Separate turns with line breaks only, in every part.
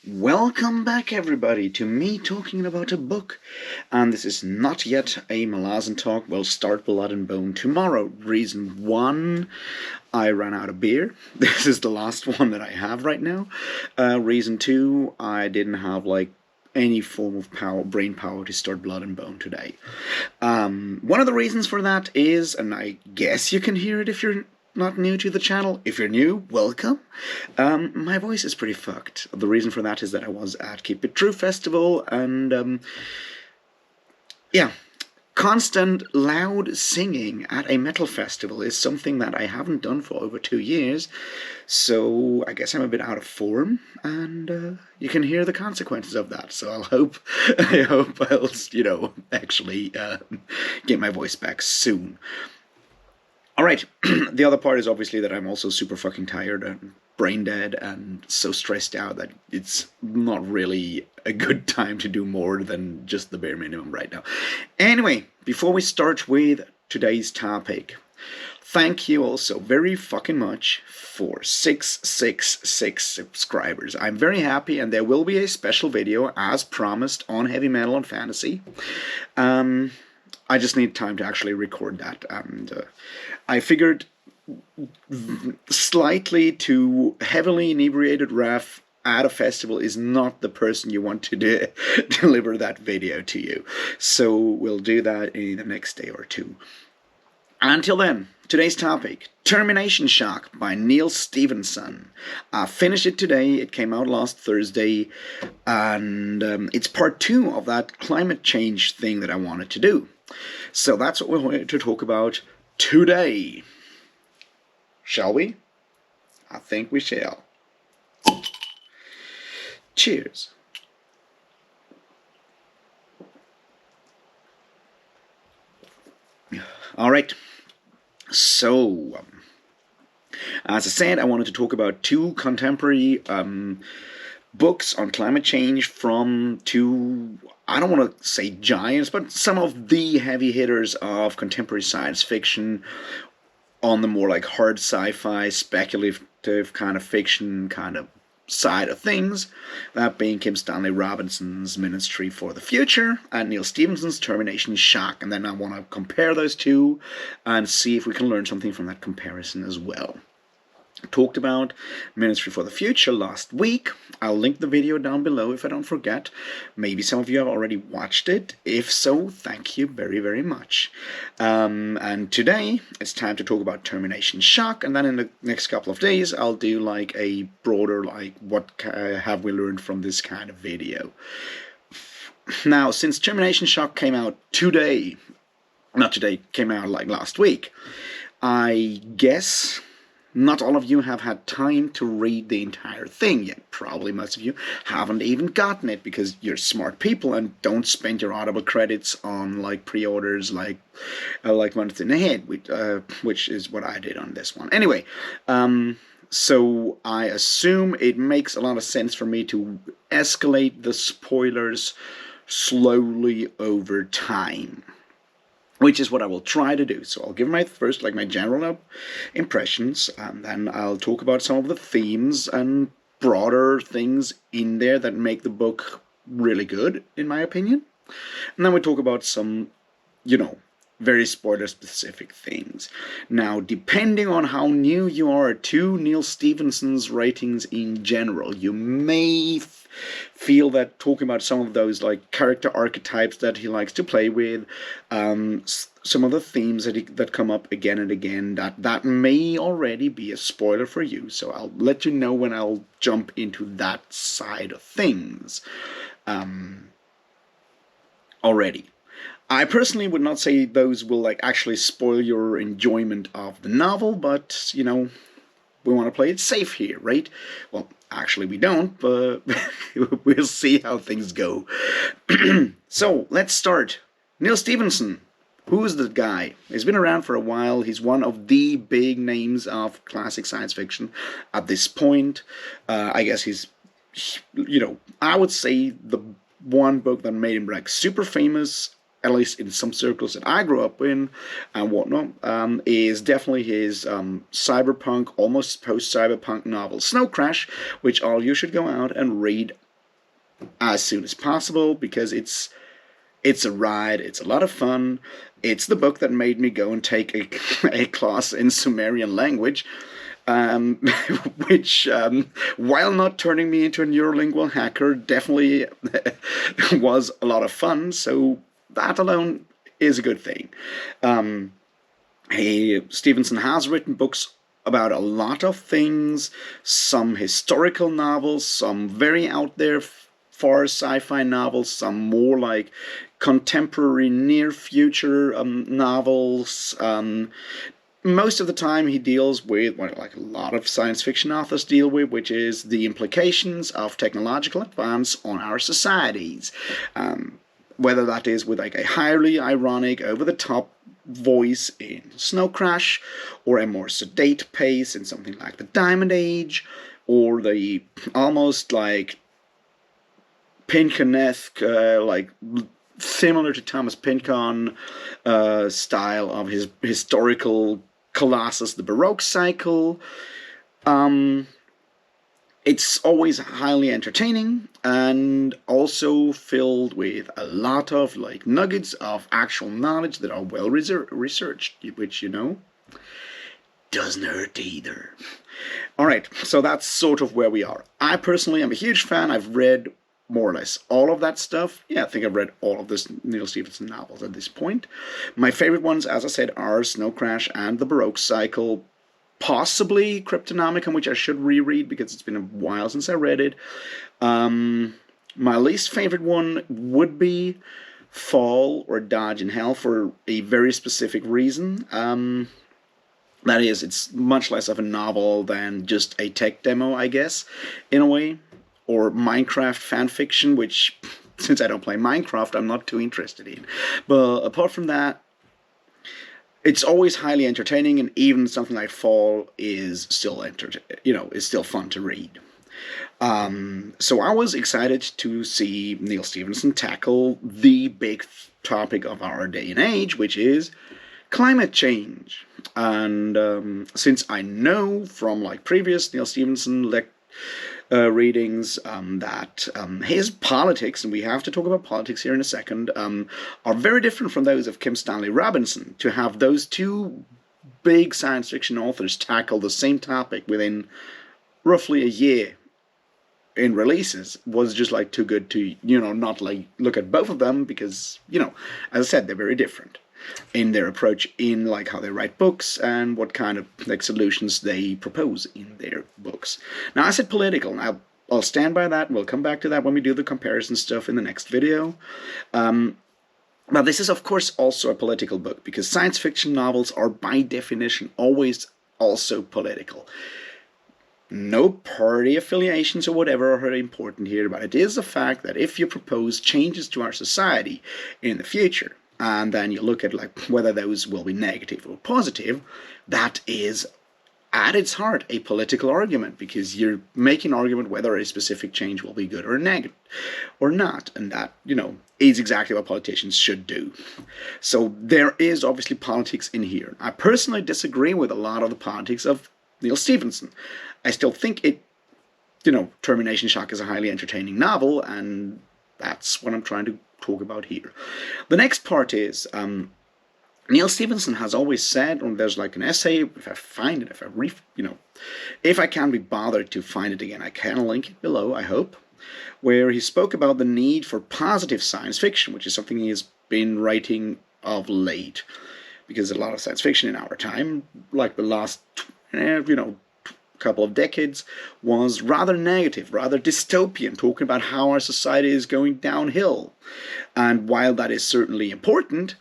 Welcome back, everybody, to me talking about a book. And this is not yet a Malazan talk. We'll start Blood and Bone tomorrow. Reason one, I ran out of beer. This is the last one that I have right now. Reason two, I didn't have any form of brain power to start Blood and Bone today. One of the reasons for that is, and I guess you can hear it if you're not new to the channel. If you're new, welcome. My voice is pretty fucked. The reason for that is that I was at Keep It True Festival, and yeah, constant loud singing at a metal festival is something that I haven't done for over 2 years, so I guess I'm a bit out of form, and you can hear the consequences of that. So I hope I'll actually get my voice back soon. Alright, the other part is obviously that I'm also super fucking tired and brain dead and so stressed out that it's not really a good time to do more than just the bare minimum right now. Anyway, before we start with today's topic, thank you also very fucking much for 666 subscribers. I'm very happy, and there will be a special video as promised on heavy metal and fantasy. I just need time to actually record that, and I figured slightly too heavily inebriated ref at a festival is not the person you want to deliver that video to you. So we'll do that in the next day or two. Until then, today's topic, Termination Shock by Neal Stephenson. I finished it today. It came out last Thursday, and it's part 2 of that climate change thing that I wanted to do. So that's what we're going to talk about today. Shall we? I think we shall. Cheers. All right. So, as I said, I wanted to talk about 2 contemporary books on climate change from 2, I don't want to say giants, but some of the heavy hitters of contemporary science fiction on the more hard sci-fi, speculative kind of fiction kind of side of things, that being Kim Stanley Robinson's Ministry for the Future and Neal Stephenson's Termination Shock. And then I want to compare those 2 and see if we can learn something from that comparison as well. Talked about Ministry for the Future last week. I'll link the video down below if I don't forget. Maybe some of you have already watched it. If so, thank you very, very much. And today, it's time to talk about Termination Shock, and then in the next couple of days, I'll do a broader, what have we learned from this kind of video. Now, since Termination Shock came out today, came out last week, I guess not all of you have had time to read the entire thing yet. Probably most of you haven't even gotten it because you're smart people and don't spend your Audible credits on pre-orders like months in ahead, which is what I did on this one. Anyway, so I assume it makes a lot of sense for me to escalate the spoilers slowly over time, which is what I will try to do. So I'll give my first, my general impressions, and then I'll talk about some of the themes and broader things in there that make the book really good, in my opinion. And then we talk about some, very spoiler-specific things. Now, depending on how new you are to Neal Stephenson's writings in general, you may feel that talking about some of those character archetypes that he likes to play with, some of the themes that come up again and again, that may already be a spoiler for you. So I'll let you know when I'll jump into that side of things already. I personally would not say those will actually spoil your enjoyment of the novel, but we want to play it safe here, right? Well, actually we don't, but we'll see how things go. So, let's start. Neal Stephenson. Who's the guy? He's been around for a while. He's one of the big names of classic science fiction at this point. I guess he's, I would say the one book that made him super famous, at least in some circles that I grew up in and whatnot, is definitely his cyberpunk, almost post-cyberpunk novel, Snow Crash, which all you should go out and read as soon as possible, because it's a ride, it's a lot of fun. It's the book that made me go and take a class in Sumerian language, um, which, while not turning me into a neurolingual hacker, definitely was a lot of fun. So that alone is a good thing. Um, Stevenson has written books about a lot of things, some historical novels, some very out there far sci-fi novels, some more like contemporary near future novels. Most of the time he deals with what like a lot of science fiction authors deal with, which is the implications of technological advance on our societies. Whether that is with like a highly ironic, over the top voice in Snow Crash, or a more sedate pace in something like The Diamond Age, or the almost like Pynchon-esque, like similar to Thomas Pynchon style of his historical Colossus, the Baroque cycle. It's always highly entertaining and also filled with a lot of like nuggets of actual knowledge that are well researched, which, you know, doesn't hurt either. Alright, so that's sort of where we are. I personally am a huge fan. I've read more or less all of that stuff. Yeah, I think I've read all of this Neal Stephenson novels at this point. My favorite ones, as I said, are Snow Crash and the Baroque Cycle. Possibly Cryptonomicon, which I should reread because it's been a while since I read it. My least favorite one would be Fall or Dodge in Hell, for a very specific reason. That is, it's much less of a novel than just a tech demo, I guess, in a way. Or Minecraft fanfiction, which, since I don't play Minecraft, I'm not too interested in. But apart from that, it's always highly entertaining, and even something like Fall is still is still fun to read. So I was excited to see Neal Stephenson tackle the big topic of our day and age, which is climate change. And since I know from like previous Neal Stephenson readings that his politics, and we have to talk about politics here in a second, are very different from those of Kim Stanley Robinson. To have those two big science fiction authors tackle the same topic within roughly a year in releases was just like too good to, not like look at both of them, because, as I said, they're very different in their approach, in like how they write books and what kind of like solutions they propose in their books. Now, I said political, and I'll stand by that. We'll come back to that when we do the comparison stuff in the next video. But this is, of course, also a political book, because science fiction novels are by definition always also political. No party affiliations or whatever are important here, but it is a fact that if you propose changes to our society in the future, and then you look at like whether those will be negative or positive, that is at its heart a political argument, because you're making an argument whether a specific change will be good or negative or not, and that, is exactly what politicians should do. So there is obviously politics in here. I personally disagree with a lot of the politics of Neal Stephenson. I still think Termination Shock is a highly entertaining novel, and that's what I'm trying to talk about here. The next part is Neal Stephenson has always said, and there's like an essay, if I find it, if I can be bothered to find it again, I can link it below, I hope, where he spoke about the need for positive science fiction, which is something he has been writing of late, because a lot of science fiction in our time, like the last, couple of decades, was rather negative, rather dystopian, talking about how our society is going downhill. And while that is certainly important,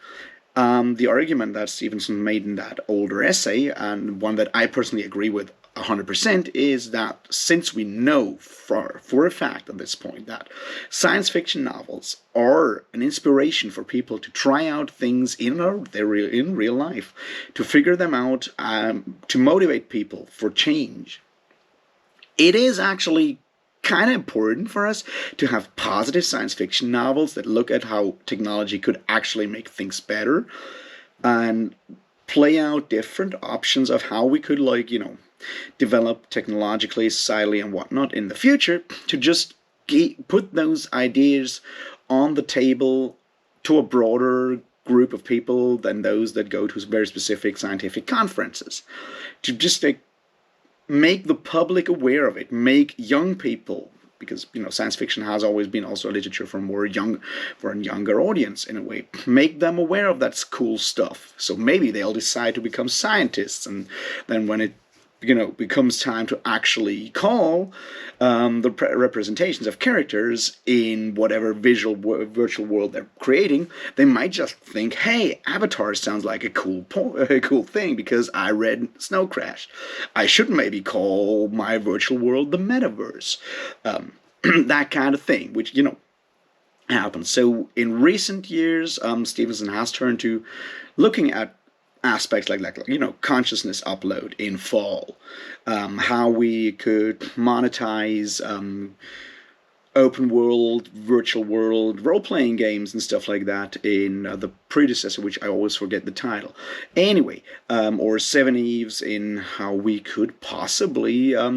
the argument that Stephenson made in that older essay, and one that I personally agree with 100%, is that since we know for a fact at this point that science fiction novels are an inspiration for people to try out things in real life, to figure them out, to motivate people for change, it is actually kind of important for us to have positive science fiction novels that look at how technology could actually make things better and play out different options of how we could develop technologically, societally, and whatnot in the future, to just put those ideas on the table to a broader group of people than those that go to very specific scientific conferences, to just make the public aware of it, make young people, because science fiction has always been also literature for a younger audience in a way, make them aware of that cool stuff. So maybe they'll decide to become scientists, and then when it becomes time to actually call the representations of characters in whatever virtual world they're creating, they might just think, hey, Avatar sounds like a cool thing because I read Snow Crash. I should maybe call my virtual world the metaverse. That kind of thing, which, happens. So in recent years, Stephenson has turned to looking at aspects like consciousness upload in fall, how we could monetize open world, virtual world, role-playing games and stuff like that in the predecessor, which I always forget the title. Anyway, or Seven Eves in how we could possibly, how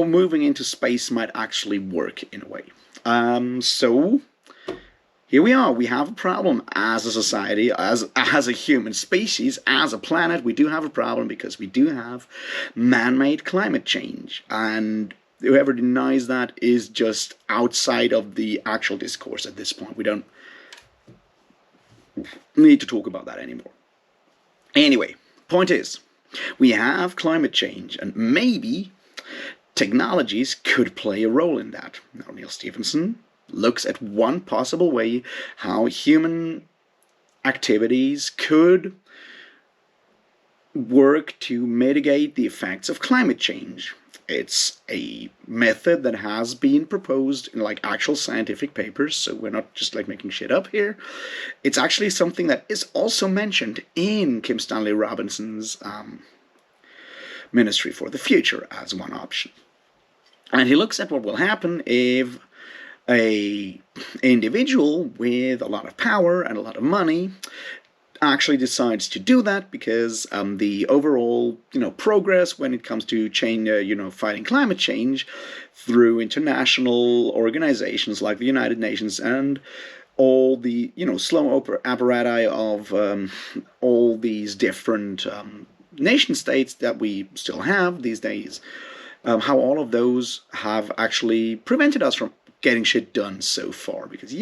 moving into space might actually work in a way. So here we are. We have a problem as a society, as a human species, as a planet. We do have a problem because we do have man-made climate change. And whoever denies that is just outside of the actual discourse at this point. We don't need to talk about that anymore. Anyway, point is, we have climate change, and maybe technologies could play a role in that. Now, Neal Stephenson looks at one possible way how human activities could work to mitigate the effects of climate change. It's a method that has been proposed in actual scientific papers, so we're not just making shit up here. It's actually something that is also mentioned in Kim Stanley Robinson's Ministry for the Future as one option. And he looks at what will happen if an individual with a lot of power and a lot of money actually decides to do that, because the overall progress when it comes to fighting climate change through international organizations like the United Nations and all the slow apparatus of all these different nation states that we still have these days, how all of those have actually prevented us from getting shit done so far. Because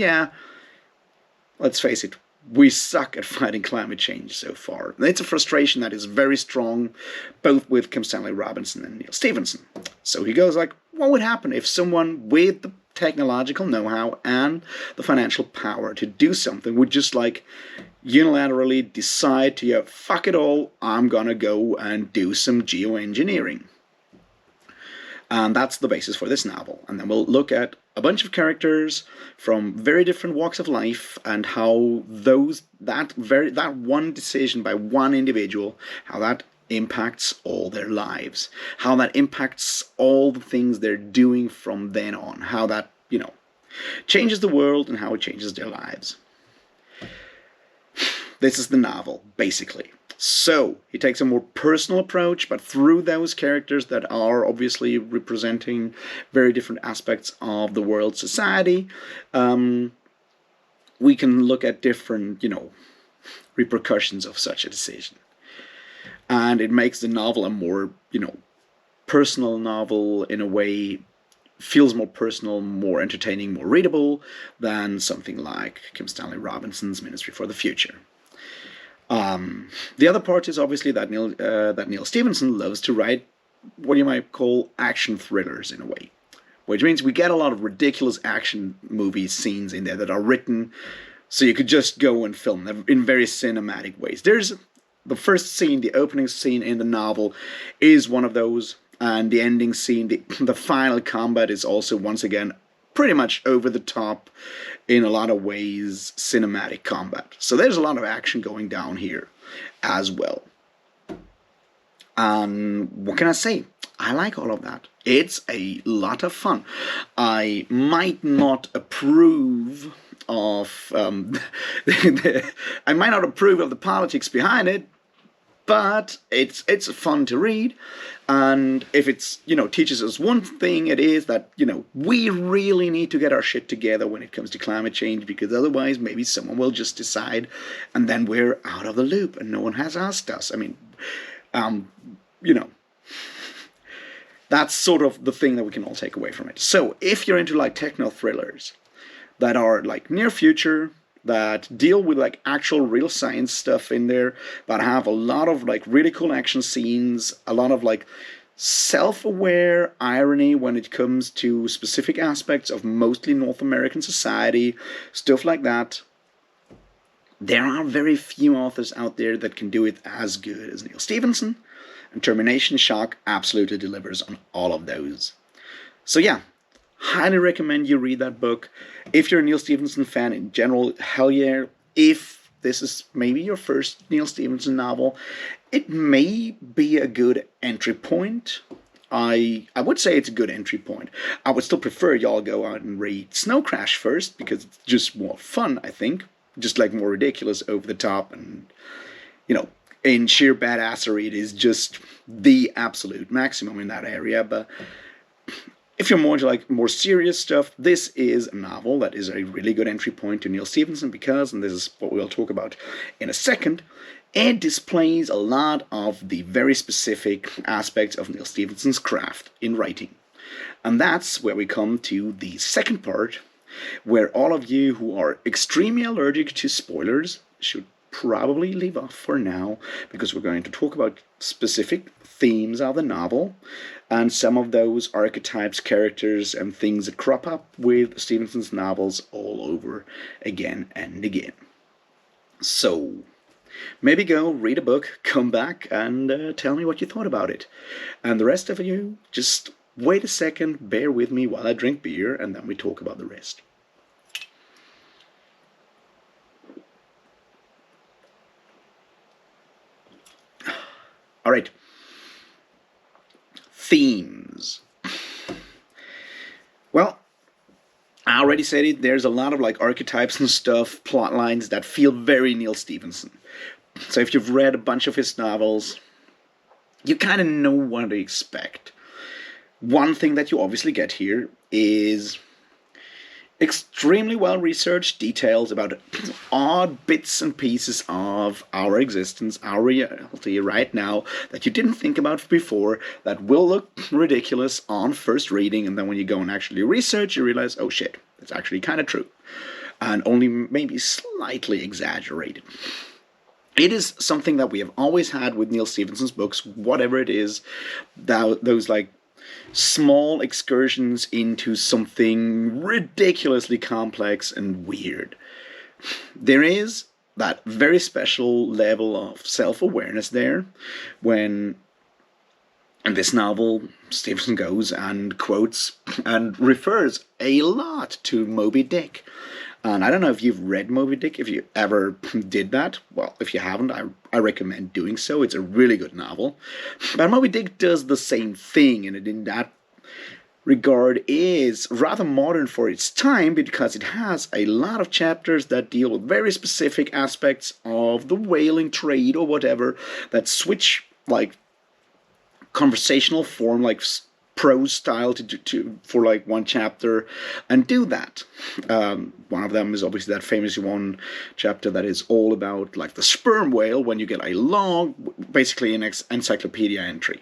let's face it, we suck at fighting climate change so far. It's a frustration that is very strong, both with Kim Stanley Robinson and Neal Stephenson. So he goes what would happen if someone with the technological know-how and the financial power to do something would just unilaterally decide to fuck it all, I'm gonna go and do some geoengineering. And that's the basis for this novel. And then we'll look at a bunch of characters from very different walks of life and how that one decision by one individual, how that impacts all their lives, how that impacts all the things they're doing from then on, how that, changes the world and how it changes their lives. This is the novel, basically. So, he takes a more personal approach, but through those characters that are obviously representing very different aspects of the world society, we can look at different, repercussions of such a decision. And it makes the novel a more, personal novel in a way, feels more personal, more entertaining, more readable than something like Kim Stanley Robinson's Ministry for the Future. The other part is obviously that Neal Stephenson loves to write what you might call action thrillers in a way, which means we get a lot of ridiculous action movie scenes in there that are written so you could just go and film them in very cinematic ways. There's the first scene, the opening scene in the novel is one of those, and the ending scene, the final combat is also once again pretty much over the top, in a lot of ways, cinematic combat. So there's a lot of action going down here as well. What can I say? I like all of that. It's a lot of fun. I might not approve of I might not approve of the politics behind it, but it's fun to read. And if it's, teaches us one thing, it is that, we really need to get our shit together when it comes to climate change, because otherwise maybe someone will just decide and then we're out of the loop and no one has asked us. I mean, you know, that's sort of the thing that we can all take away from it. So if you're into like techno thrillers that are like near future, that deal with like actual real science stuff in there, that have a lot of like really cool action scenes, a lot of like self-aware irony when it comes to specific aspects of mostly North American society, stuff like that, there are very few authors out there that can do it as good as Neal Stephenson, and Termination Shock absolutely delivers on all of those. So yeah, highly recommend you read that book. If you're a Neal Stephenson fan in general, hell yeah. If this is maybe your first Neal Stephenson novel, it may be a good entry point. I would say it's a good entry point. I would still prefer y'all go out and read Snow Crash first, because it's just more fun, I think. Just like more ridiculous, over the top, and, in sheer badassery, it is just the absolute maximum in that area. But if you're more into like more serious stuff, this is a novel that is a really good entry point to Neal Stephenson because, and this is what we'll talk about in a second, it displays a lot of the very specific aspects of Neal Stephenson's craft in writing. And that's where we come to the second part, where all of you who are extremely allergic to spoilers should probably leave off for now, because we're going to talk about specific themes of the novel and some of those archetypes, characters, and things that crop up with Stevenson's novels all over again and again. So, maybe go read a book, come back, and tell me what you thought about it. And the rest of you, just wait a second, bear with me while I drink beer, and then we talk about the rest. All right. Themes. Well, I already said it, there's a lot of like archetypes and stuff, plot lines that feel very Neal Stephenson. So if you've read a bunch of his novels, you kind of know what to expect. One thing that you obviously get here is extremely well-researched details about odd bits and pieces of our existence, our reality right now, that you didn't think about before, that will look ridiculous on first reading, and then when you go and actually research, you realize, oh shit, it's actually kind of true, and only maybe slightly exaggerated. It is something that we have always had with Neal Stephenson's books, whatever it is, those like small excursions into something ridiculously complex and weird. There is that very special level of self-awareness there when, in this novel, Stephenson goes and quotes and refers a lot to Moby Dick. And I don't know if you've read Moby Dick, if you ever did that. Well, if you haven't, I recommend doing so. It's a really good novel. But Moby Dick does the same thing, and in that regard is rather modern for its time, because it has a lot of chapters that deal with very specific aspects of the whaling trade or whatever, that switch like conversational form, like prose style for like one chapter, and do that. One of them is obviously that famous one chapter that is all about like the sperm whale, when you get a long, basically an encyclopedia entry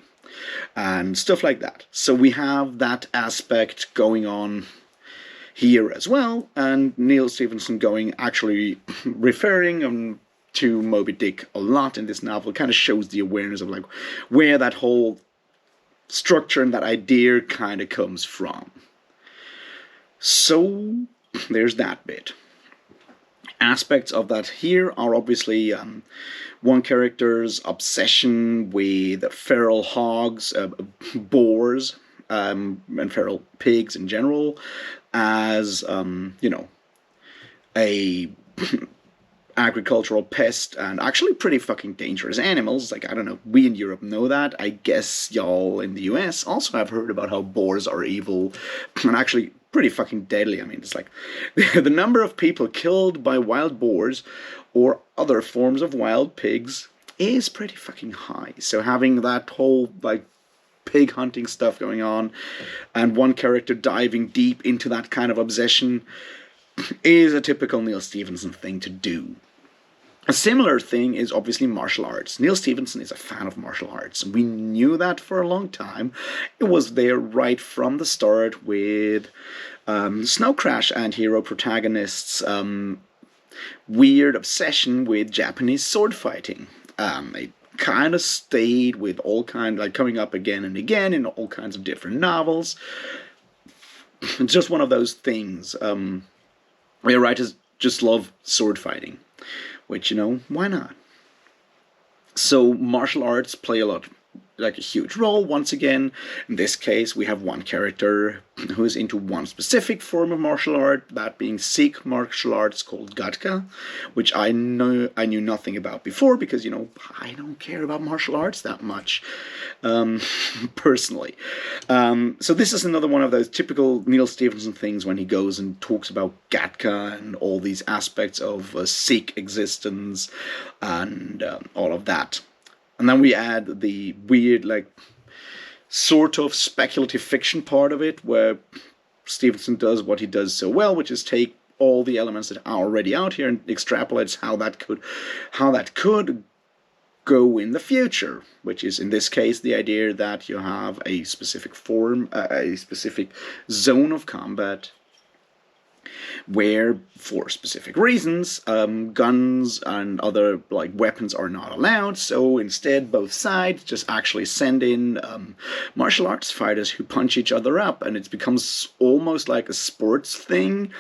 and stuff like that. So we have that aspect going on here as well, and Neal Stephenson actually referring to Moby Dick a lot in this novel, kind of shows the awareness of like where that whole structure and that idea kind of comes from. So there's that bit. Aspects of that here are obviously one character's obsession with feral hogs, boars, and feral pigs in general, as a agricultural pest, and actually pretty fucking dangerous animals. Like, I don't know, we in Europe know that. I guess y'all in the US also have heard about how boars are evil and actually pretty fucking deadly. I mean, it's like the number of people killed by wild boars or other forms of wild pigs is pretty fucking high. So having that whole like pig hunting stuff going on, and one character diving deep into that kind of obsession, is a typical Neal Stephenson thing to do. A similar thing is obviously martial arts. Neal Stephenson is a fan of martial arts. We knew that for a long time. It was there right from the start with Snow Crash and hero protagonists' weird obsession with Japanese sword fighting. It kind of stayed with all kind, like coming up again and again in all kinds of different novels. It's just one of those things where writers just love sword fighting. Which, why not? So martial arts play a huge role. Once again, in this case, we have one character who is into one specific form of martial art, that being Sikh martial arts called Gatka, which I knew nothing about before because, I don't care about martial arts that much, personally. So this is another one of those typical Neal Stephenson things when he goes and talks about Gatka and all these aspects of Sikh existence and all of that. And then we add the weird, sort of speculative fiction part of it, where Stephenson does what he does so well, which is take all the elements that are already out here and extrapolates how that could go in the future, which is in this case the idea that you have a specific form, a specific zone of combat, where, for specific reasons, guns and other weapons are not allowed. So instead, both sides just actually send in martial arts fighters who punch each other up, and it becomes almost like a sports thing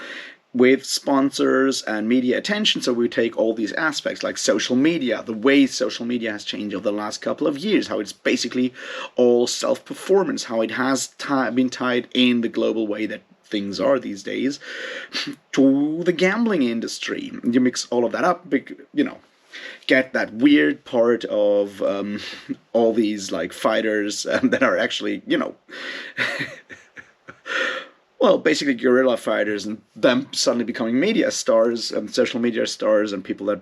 with sponsors and media attention. So we take all these aspects like social media, the way social media has changed over the last couple of years, how it's basically all self-performance, how it has been tied in the global way that things are these days, to the gambling industry. You mix all of that up, get that weird part of all these fighters that are actually, well, basically guerrilla fighters, and them suddenly becoming media stars and social media stars, and people that,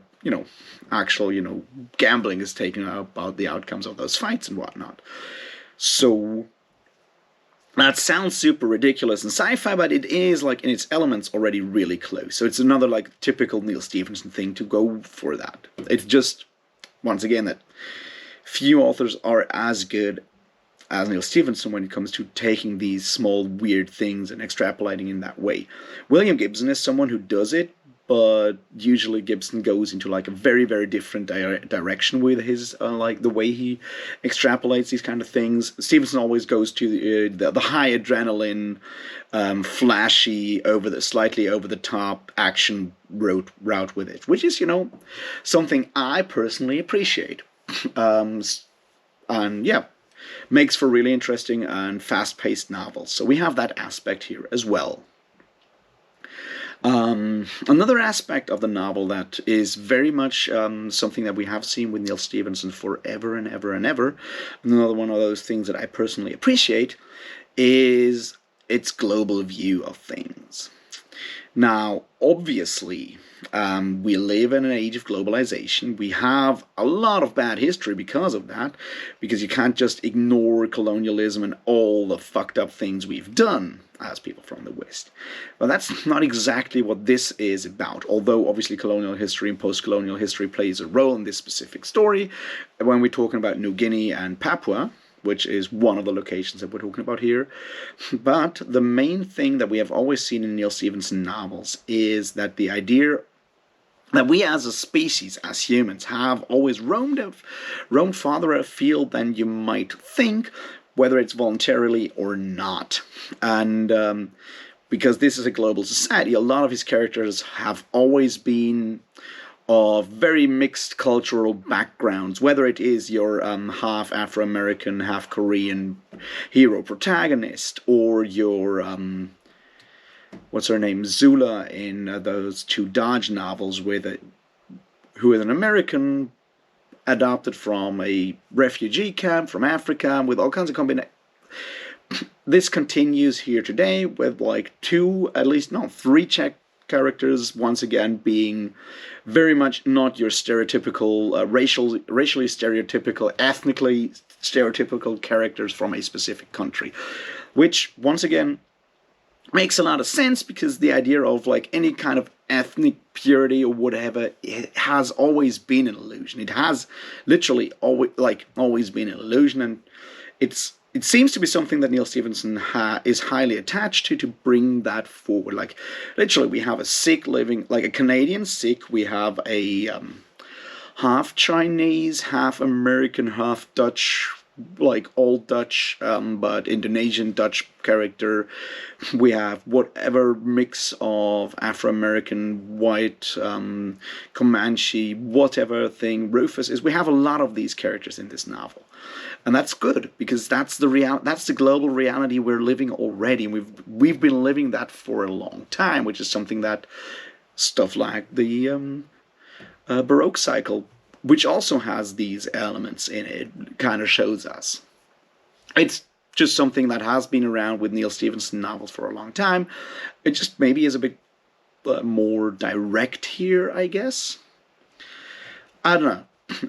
actual, gambling is taking about the outcomes of those fights and whatnot. So that sounds super ridiculous in sci-fi, but it is, in its elements, already really close. So it's another, typical Neal Stephenson thing to go for that. It's just, once again, that few authors are as good as Neal Stephenson when it comes to taking these small, weird things and extrapolating in that way. William Gibson is someone who does it, but usually Gibson goes into a very, very different direction with his the way he extrapolates these kind of things. Stevenson always goes to the high adrenaline, flashy, slightly over the top action route with it, which is something I personally appreciate, and yeah, makes for really interesting and fast-paced novels. So we have that aspect here as well. Another aspect of the novel that is very much something that we have seen with Neal Stephenson forever and ever and ever, another one of those things that I personally appreciate, is its global view of things. Now, obviously, we live in an age of globalization. We have a lot of bad history because of that, because you can't just ignore colonialism and all the fucked up things we've done as people from the West. But that's not exactly what this is about, although obviously colonial history and post-colonial history plays a role in this specific story. When we're talking about New Guinea and Papua, which is one of the locations that we're talking about here. But the main thing that we have always seen in Neal Stephenson novels is that the idea that we as a species, as humans, have always roamed farther afield than you might think, whether it's voluntarily or not. And because this is a global society, a lot of his characters have always been of very mixed cultural backgrounds, whether it is your half Afro-American, half Korean hero protagonist, or your, what's her name, Zula in those two Dodge novels, who is an American adopted from a refugee camp from Africa, with all kinds of combinations. This continues here today with three Czech characters once again being very much not your stereotypical, racially stereotypical, ethnically stereotypical characters from a specific country, which once again makes a lot of sense, because the idea of like any kind of ethnic purity or whatever, it has always been an illusion. It has literally always been an illusion, and it seems to be something that Neal Stephenson is highly attached to bring that forward. Like, literally, we have a Sikh living, like a Canadian Sikh. We have a half Chinese, half American, half Dutch, like Old Dutch, but Indonesian Dutch character. We have whatever mix of Afro-American, white, Comanche, whatever thing Rufus is. We have a lot of these characters in this novel. And that's good, because that's the global reality we're living already. We've been living that for a long time, which is something that stuff like the Baroque cycle, which also has these elements in it, kind of shows us. It's just something that has been around with Neal Stephenson novels for a long time. It just maybe is a bit more direct here, I guess. I don't know.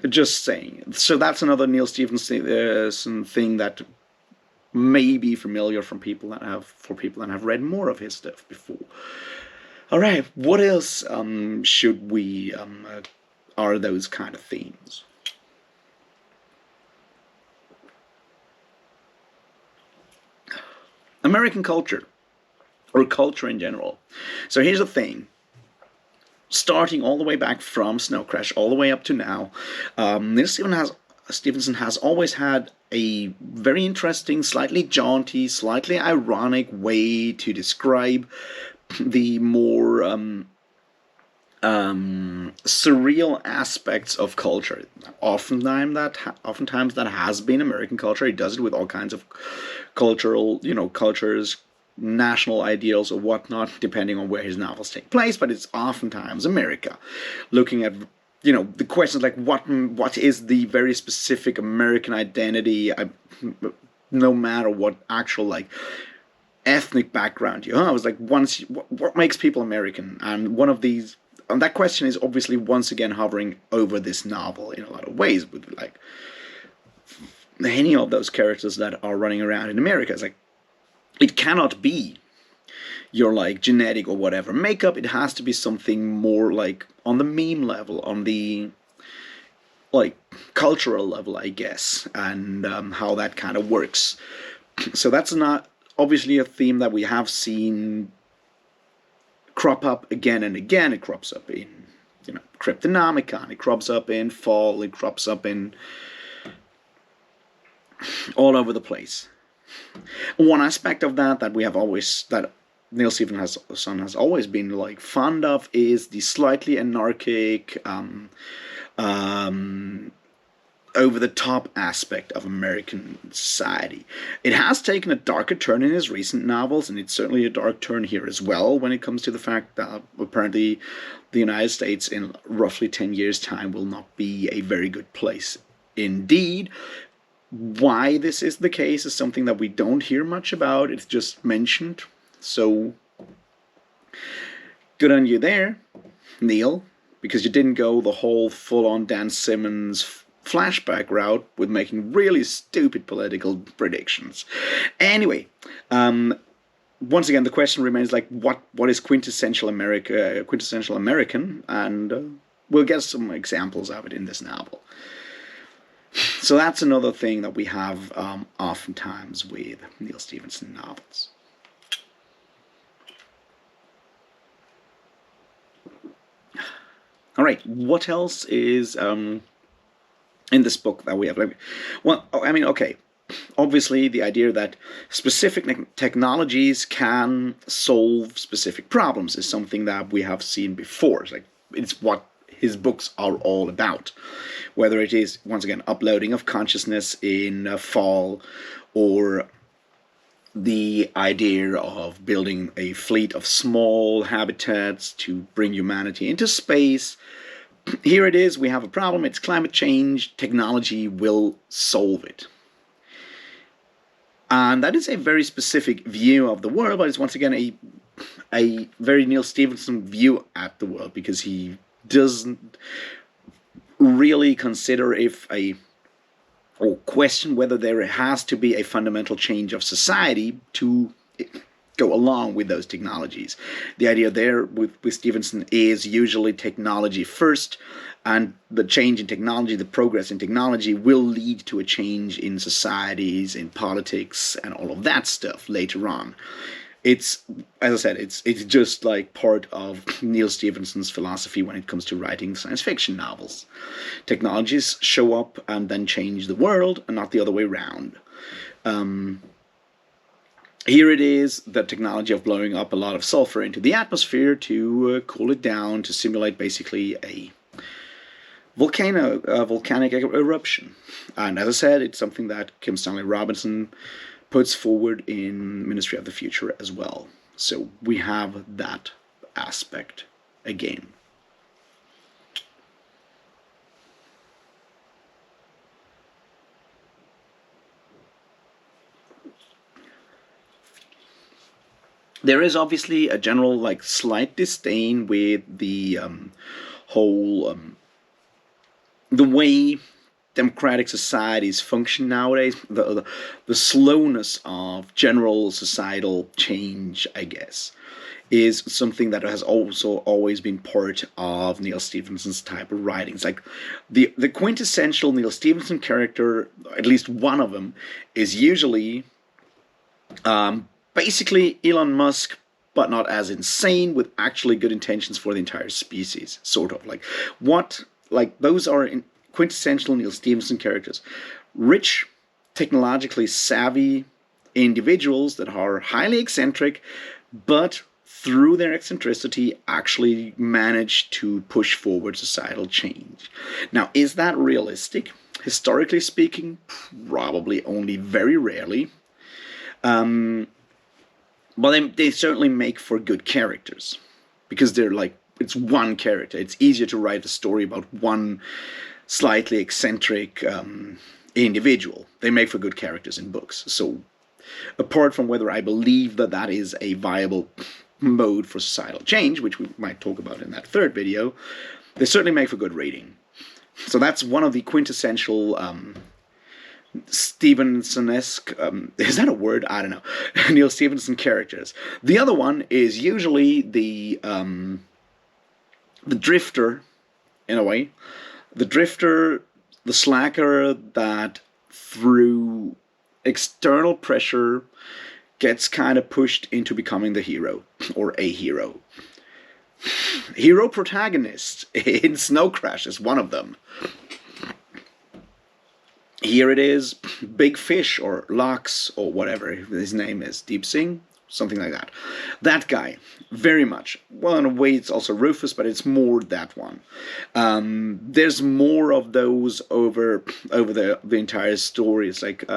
Just saying. So that's another Neal Stephenson thing that may be familiar for people that have read more of his stuff before. All right, what else should we are those kind of themes? American culture, or culture in general. So here's the thing. Starting all the way back from Snow Crash all the way up to now, Neal Stephenson has always had a very interesting, slightly jaunty, slightly ironic way to describe the more surreal aspects of culture. Oftentimes that has been American culture. He does it with all kinds of cultural, cultures, national ideals or whatnot, depending on where his novels take place, but it's oftentimes America. Looking at, the questions like what is the very specific American identity, no matter what actual, ethnic background you have. It's like, what makes people American? And that question is obviously once again hovering over this novel in a lot of ways, with any of those characters that are running around in America. It's like, it cannot be your genetic or whatever makeup. It has to be something more on the meme level, on the cultural level, I guess, and how that kind of works. So that's not obviously a theme that we have seen crop up again and again. It crops up in Cryptonomicon, it crops up in Fall, it crops up in all over the place. One aspect of that we have always, that Neal Stephenson has always been fond of, is the slightly anarchic, over-the-top aspect of American society. It has taken a darker turn in his recent novels, and it's certainly a dark turn here as well when it comes to the fact that apparently the United States in roughly 10 years' time will not be a very good place indeed. Why this is the case is something that we don't hear much about. It's just mentioned. So, good on you there, Neal, because you didn't go the whole full-on Dan Simmons flashback route with making really stupid political predictions. Anyway, once again, the question remains what is quintessential American, and we'll get some examples of it in this novel. So that's another thing that we have oftentimes with Neal Stephenson novels. All right, what else is in this book that we have? Okay. Obviously, the idea that specific technologies can solve specific problems is something that we have seen before. It's what his books are all about. Whether it is, once again, uploading of consciousness in Fall, or the idea of building a fleet of small habitats to bring humanity into space. Here it is, we have a problem, it's climate change, technology will solve it. And that is a very specific view of the world, but it's once again a very Neal Stephenson view at the world, because he doesn't really consider or question whether there has to be a fundamental change of society to go along with those technologies. The idea there with Stephenson is usually technology first, and the change in technology, the progress in technology, will lead to a change in societies, in politics, and all of that stuff later on. It's, as I said, it's just like part of Neal Stephenson's philosophy when it comes to writing science fiction novels. Technologies show up and then change the world, and not the other way around. Here it is, the technology of blowing up a lot of sulfur into the atmosphere to cool it down, to simulate basically a volcanic eruption. And as I said, it's something that Kim Stanley Robinson puts forward in Ministry of the Future as well. So we have that aspect again. There is obviously a general, slight disdain with the whole the way democratic societies function nowadays, the slowness of general societal change, I guess, is something that has also always been part of Neal Stephenson's type of writings. Like the quintessential Neal Stephenson character, at least one of them, is usually basically Elon Musk, but not as insane, with actually good intentions for the entire species, sort of. Those are quintessential Neal Stephenson characters. Rich, technologically savvy individuals that are highly eccentric, but through their eccentricity actually manage to push forward societal change. Now, is that realistic? Historically speaking, probably only very rarely. But they certainly make for good characters, because they're it's one character. It's easier to write a story about one slightly eccentric individual. They make for good characters in books. So apart from whether I believe that that is a viable mode for societal change, which we might talk about in that third video, they certainly make for good reading. So that's one of the quintessential Stevenson-esque, is that a word? I don't know. Neal Stephenson characters. The other one is usually the drifter, in a way. The drifter, the slacker that through external pressure gets kind of pushed into becoming the hero, or a hero. Hero protagonist in Snow Crash is one of them. Here it is, Big Fish, or Lox, or whatever his name is, Deep Sing, something like that. That guy, very much. Well, in a way, it's also Rufus, but it's more that one. There's more of those over the entire story. It's like,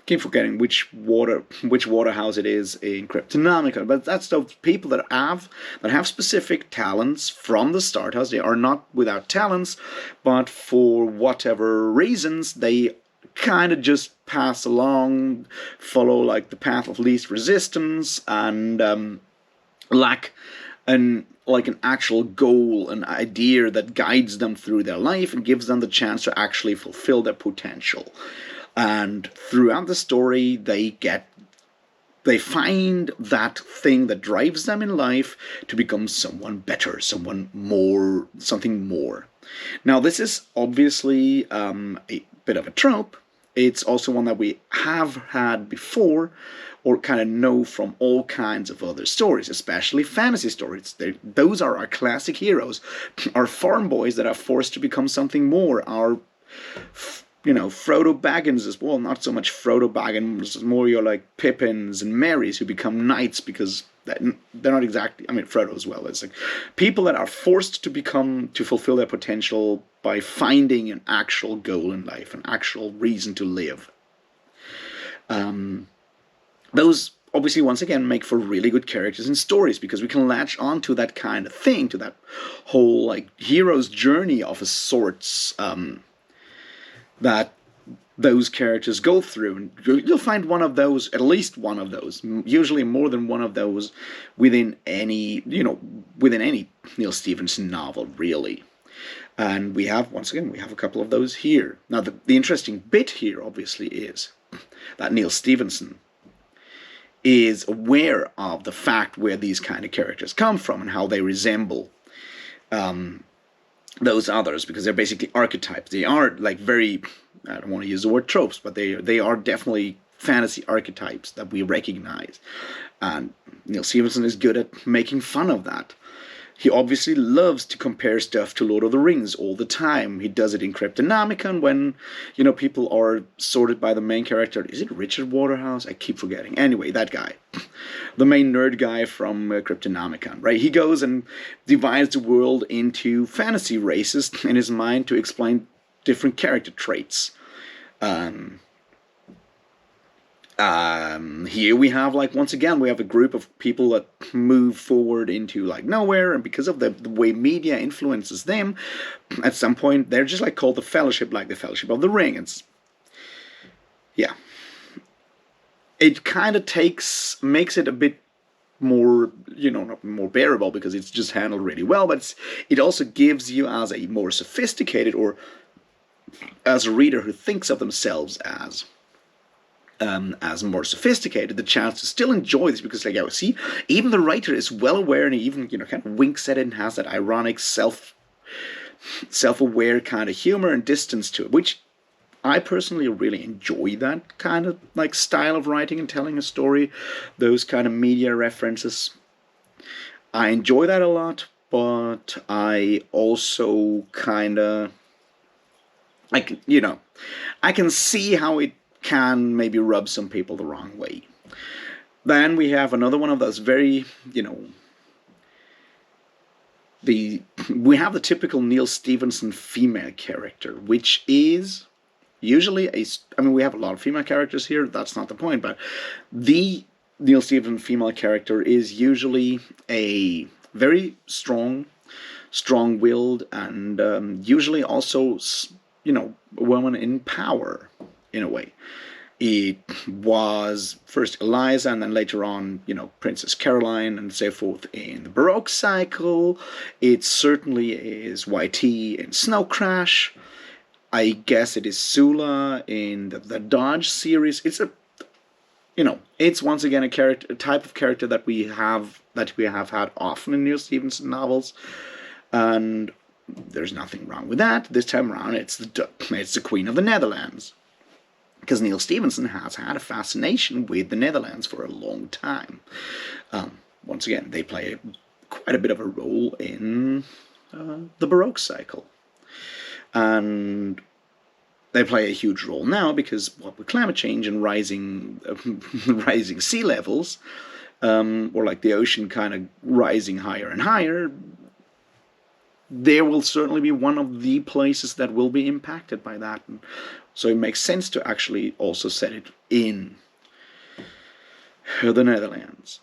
keep forgetting which Waterhouse it is in Cryptonomicon, but that's those people that have specific talents from the start. They are not without talents, but for whatever reasons they kind of just pass along, follow the path of least resistance, and lack an actual goal, an idea that guides them through their life and gives them the chance to actually fulfill their potential. And throughout the story, they find that thing that drives them in life to become someone better, something more. Now, this is obviously a bit of a trope. It's also one that we have had before, or kind of know from all kinds of other stories, especially fantasy stories. Those are our classic heroes, our farm boys that are forced to become something more, our Frodo Baggins as well. Not so much Frodo Baggins, more your Pippins and Marys who become knights because they're not exactly, Frodo as well. It's people that are forced to fulfill their potential by finding an actual goal in life, an actual reason to live. Those obviously, once again, make for really good characters and stories, because we can latch on to that kind of thing, to that whole hero's journey of a sorts, that those characters go through, and you'll find one of those, at least one of those, usually more than one of those, within any Neal Stephenson novel, really. And we have, once again, we have a couple of those here. Now, the interesting bit here, obviously, is that Neal Stephenson is aware of the fact where these kind of characters come from and how they resemble those others, because they're basically archetypes. They are like very, I don't want to use the word tropes, but they are definitely fantasy archetypes that we recognize. And Neal Stephenson is good at making fun of that. He obviously loves to compare stuff to Lord of the Rings all the time. He does it in Cryptonomicon when, people are sorted by the main character. Is it Richard Waterhouse? I keep forgetting. Anyway, that guy. The main nerd guy from Cryptonomicon, right? He goes and divides the world into fantasy races in his mind to explain different character traits. Here we have, once again, we have a group of people that move forward into, nowhere, and because of the way media influences them, at some point, they're just, called the Fellowship, like the Fellowship of the Ring. Yeah. It kind of makes it a bit more, not more bearable, because it's just handled really well, but it also gives you, as a more sophisticated, or as a reader who thinks of themselves as more sophisticated, the chance to still enjoy this, because see, even the writer is well aware, and he even kind of winks at it and has that ironic self-aware kind of humor and distance to it, which I personally really enjoy, that kind of style of writing and telling a story, those kind of media references. I enjoy that a lot, but I also kind of I can see how it can maybe rub some people the wrong way. Then we have another one of those very, we have the typical Neal Stephenson female character, which is usually we have a lot of female characters here, that's not the point, but the Neal Stephenson female character is usually a very strong-willed, and usually also, a woman in power, in a way. It was first Eliza, and then later on, Princess Caroline, and so forth in the Baroque cycle. It certainly is YT in Snow Crash. I guess it is Sula in the Dodge series. It's it's once again a type of character that we have had often in Neal Stephenson novels, and there's nothing wrong with that. This time around, it's the Queen of the Netherlands, because Neal Stephenson has had a fascination with the Netherlands for a long time. Once again, they play quite a bit of a role in the Baroque cycle. And they play a huge role now because with climate change and rising sea levels, or the ocean kind of rising higher and higher, there will certainly be one of the places that will be impacted by that. And so it makes sense to actually also set it in the Netherlands.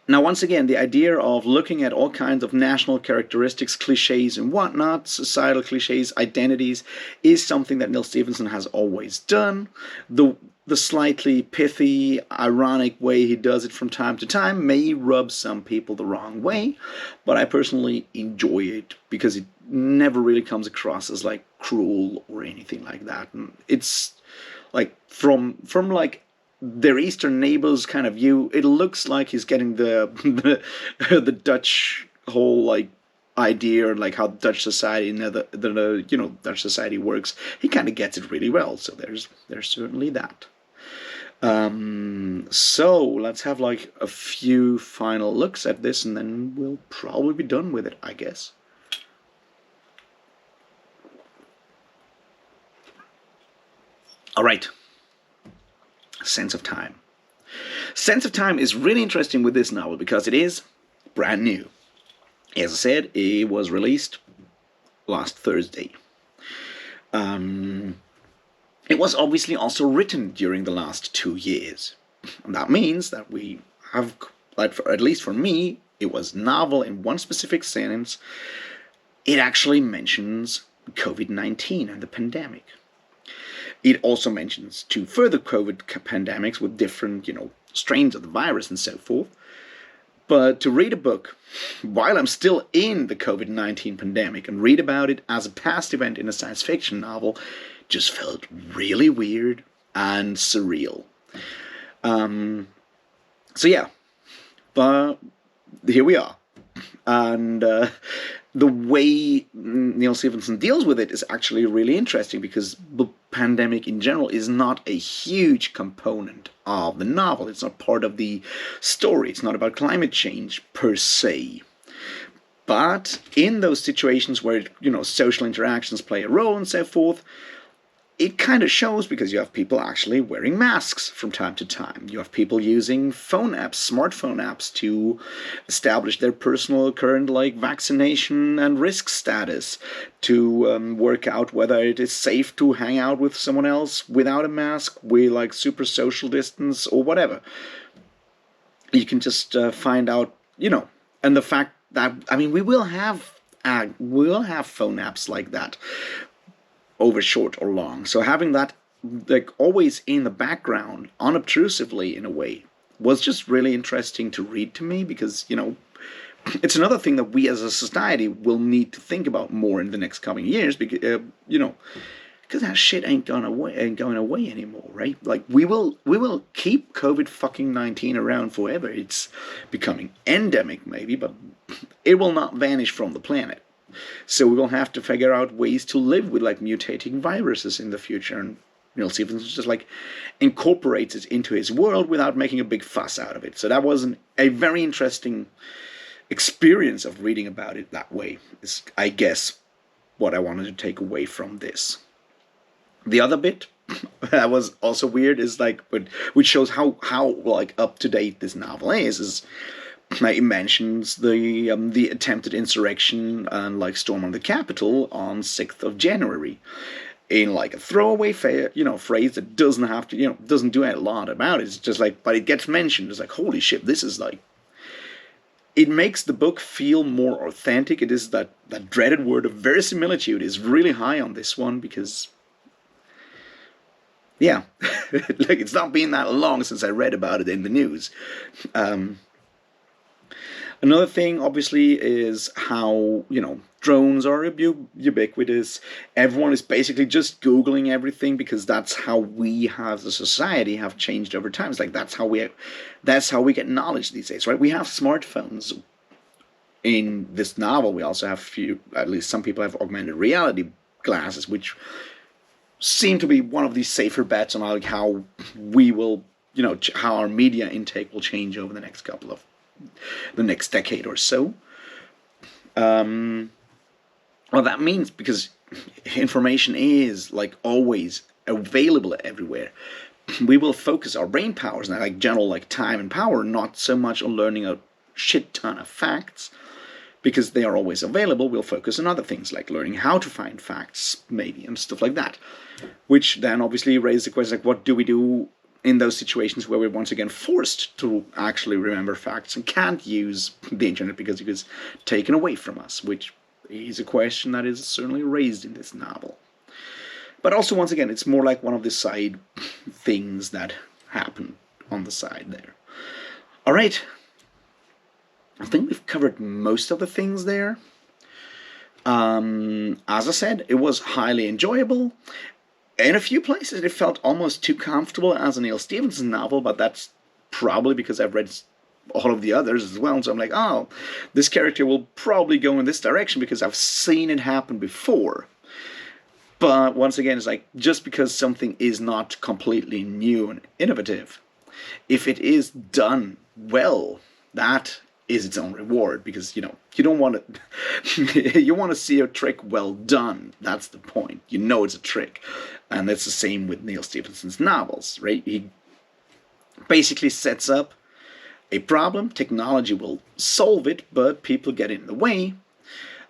Now, once again, the idea of looking at all kinds of national characteristics, cliches and whatnot, societal cliches, identities, is something that Neal Stephenson has always done. The slightly pithy, ironic way he does it from time to time may rub some people the wrong way, but I personally enjoy it because it never really comes across as cruel or anything like that. And it's from their eastern neighbors kind of view, it looks like he's getting the Dutch whole idea, and how Dutch society and the Dutch society works. He kind of gets it really well. So there's certainly that. So let's have a few final looks at this, and then we'll probably be done with it, I guess. All right. Sense of Time. Sense of Time is really interesting with this novel because it is brand new. As I said, it was released last Thursday. It was obviously also written during the last 2 years. And that means that we have, at least for me, it was novel in one specific sentence. It actually mentions COVID-19 and the pandemic. It also mentions two further COVID pandemics with different, strains of the virus and so forth. But to read a book while I'm still in the COVID-19 pandemic and read about it as a past event in a science fiction novel just felt really weird and surreal. So yeah, but here we are. And the way Neal Stephenson deals with it is actually really interesting, because the pandemic in general is not a huge component of the novel. It's not part of the story. It's not about climate change per se. But in those situations where, social interactions play a role and so forth, it kind of shows, because you have people actually wearing masks from time to time. You have people using phone apps, smartphone apps, to establish their personal current vaccination and risk status, to work out whether it is safe to hang out with someone else without a mask, with super social distance or whatever. You can just find out, and the fact that, we will have phone apps like that, over short or long. So having that always in the background, unobtrusively in a way, was just really interesting to read to me, because it's another thing that we as a society will need to think about more in the next coming years, because because that shit ain't going away anymore, right? We will keep COVID-19 around forever. It's becoming endemic maybe, but it will not vanish from the planet. So we will have to figure out ways to live with mutating viruses in the future. And Neal Stephenson just incorporates it into his world without making a big fuss out of it. So that was a very interesting experience of reading about it that way, is, I guess, what I wanted to take away from this. The other bit that was also weird is which shows how up to date this novel is it mentions the attempted insurrection and storm on the Capitol on 6th of January in a throwaway phrase that doesn't have to, doesn't do a lot about it. It's just but it gets mentioned. It's holy shit, this is it makes the book feel more authentic. It is that dreaded word of verisimilitude is really high on this one, because yeah, it's not been that long since I read about it in the news. Another thing, obviously, is how, drones are ubiquitous. Everyone is basically just Googling everything, because that's how we as a society have changed over time. It's that's how we get knowledge these days, right? We have smartphones. In this novel, we also have at least some people have augmented reality glasses, which seem to be one of the safer bets on how we will, how our media intake will change over the next decade or so. Well, that means, because information is always available everywhere, we will focus our brain powers now, general time and power, not so much on learning a shit ton of facts, because they are always available. We'll focus on other things, like learning how to find facts, maybe, and stuff like that, which then obviously raises the question, what do we do in those situations where we're once again forced to actually remember facts and can't use the internet because it is taken away from us, which is a question that is certainly raised in this novel. But also, once again, it's more one of the side things that happen on the side there. All right. I think we've covered most of the things there. As I said, it was highly enjoyable. In a few places, it felt almost too comfortable as a Neal Stephenson novel, but that's probably because I've read all of the others as well. So I'm oh, this character will probably go in this direction because I've seen it happen before. But once again, it's just because something is not completely new and innovative, if it is done well, that is its own reward, because you don't want to you want to see a trick well done. That's the point. It's a trick. And that's the same with Neal Stephenson's novels, right? He basically sets up a problem, technology will solve it, but people get in the way,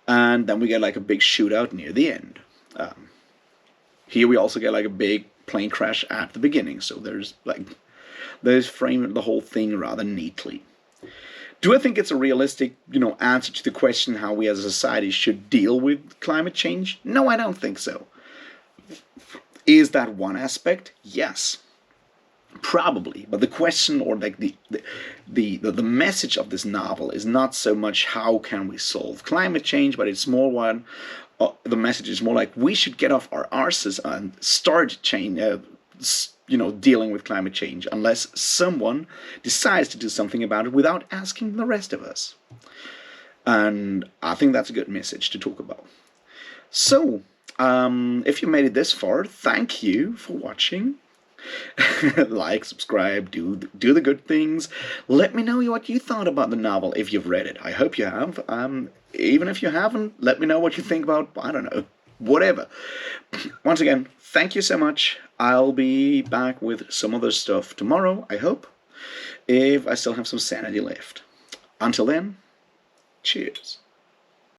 and then we get a big shootout near the end. Here we also get a big plane crash at the beginning, so there's framed the whole thing rather neatly. Do I think it's a realistic, answer to the question how we as a society should deal with climate change? No, I don't think so. Is that one aspect? Yes, probably. But the question, or like the message of this novel, is not so much how can we solve climate change, but it's more one. The message is more like we should get off our arses and start dealing with climate change, unless someone decides to do something about it without asking the rest of us. And I think that's a good message to talk about. So, if you made it this far, thank you for watching. Like, subscribe, do the good things. Let me know what you thought about the novel if you've read it. I hope you have. Even if you haven't, let me know what you think about, I don't know, whatever. Once again, thank you so much. I'll be back with some other stuff tomorrow, I hope, if I still have some sanity left. Until then, cheers.